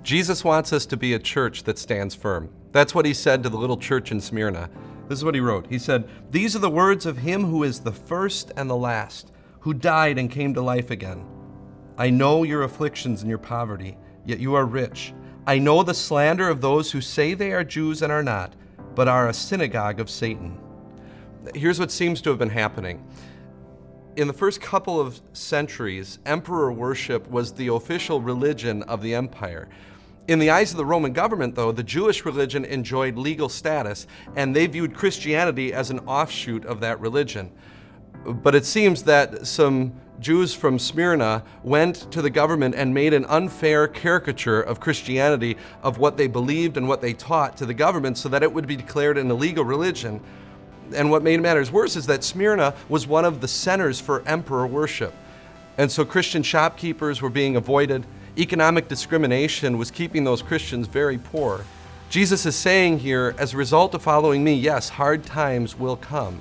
Jesus wants us to be a church that stands firm. That's what he said to the little church in Smyrna. This is what he wrote. He said, "These are the words of him who is the first and the last, who died and came to life again. I know your afflictions and your poverty, yet you are rich. I know the slander of those who say they are Jews and are not, but are a synagogue of Satan." Here's what seems to have been happening. In the first couple of centuries, emperor worship was the official religion of the empire. In the eyes of the Roman government, though, the Jewish religion enjoyed legal status, and they viewed Christianity as an offshoot of that religion. But it seems that some Jews from Smyrna went to the government and made an unfair caricature of Christianity, of what they believed and what they taught to the government, so that it would be declared an illegal religion. And what made matters worse is that Smyrna was one of the centers for emperor worship. And so Christian shopkeepers were being avoided. Economic discrimination was keeping those Christians very poor. Jesus is saying here, as a result of following me, yes, hard times will come.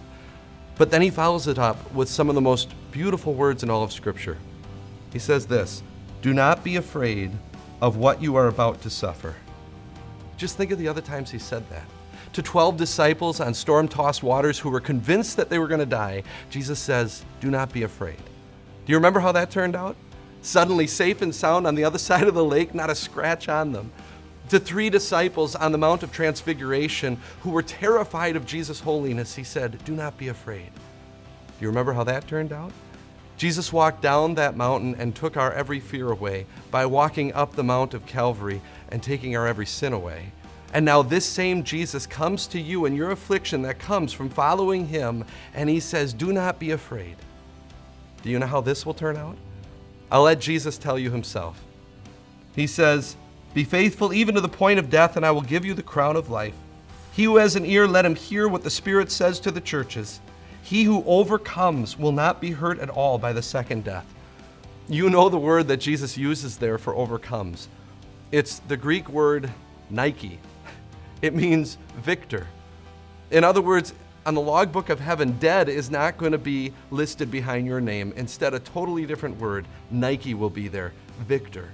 But then he follows it up with some of the most beautiful words in all of Scripture. He says this, "Do not be afraid of what you are about to suffer." Just think of the other times he said that. To 12 disciples on storm-tossed waters who were convinced that they were going to die, Jesus says, "Do not be afraid." Do you remember how that turned out? Suddenly safe and sound on the other side of the lake, not a scratch on them. To 3 disciples on the Mount of Transfiguration who were terrified of Jesus' holiness, he said, "Do not be afraid." Do you remember how that turned out? Jesus walked down that mountain and took our every fear away by walking up the Mount of Calvary and taking our every sin away. And now this same Jesus comes to you in your affliction that comes from following him, and he says, "Do not be afraid." Do you know how this will turn out? I'll let Jesus tell you himself. He says, "Be faithful even to the point of death, and I will give you the crown of life. He who has an ear, let him hear what the Spirit says to the churches. He who overcomes will not be hurt at all by the second death." You know the word that Jesus uses there for overcomes. It's the Greek word Nike. It means victor. In other words, on the logbook of heaven, dead is not going to be listed behind your name. Instead, a totally different word, Nike, will be there, victor.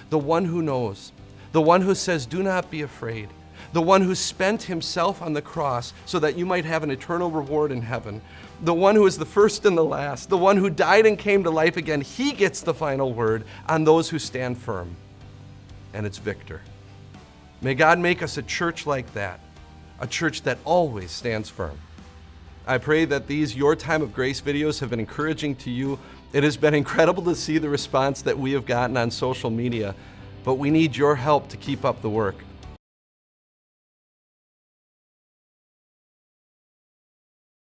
The one who knows, the one who says, "Do not be afraid," the one who spent himself on the cross so that you might have an eternal reward in heaven, the one who is the first and the last, the one who died and came to life again, he gets the final word on those who stand firm. And it's victor. May God make us a church like that, a church that always stands firm. I pray that these Your Time of Grace videos have been encouraging to you. It has been incredible to see the response that we have gotten on social media, but we need your help to keep up the work.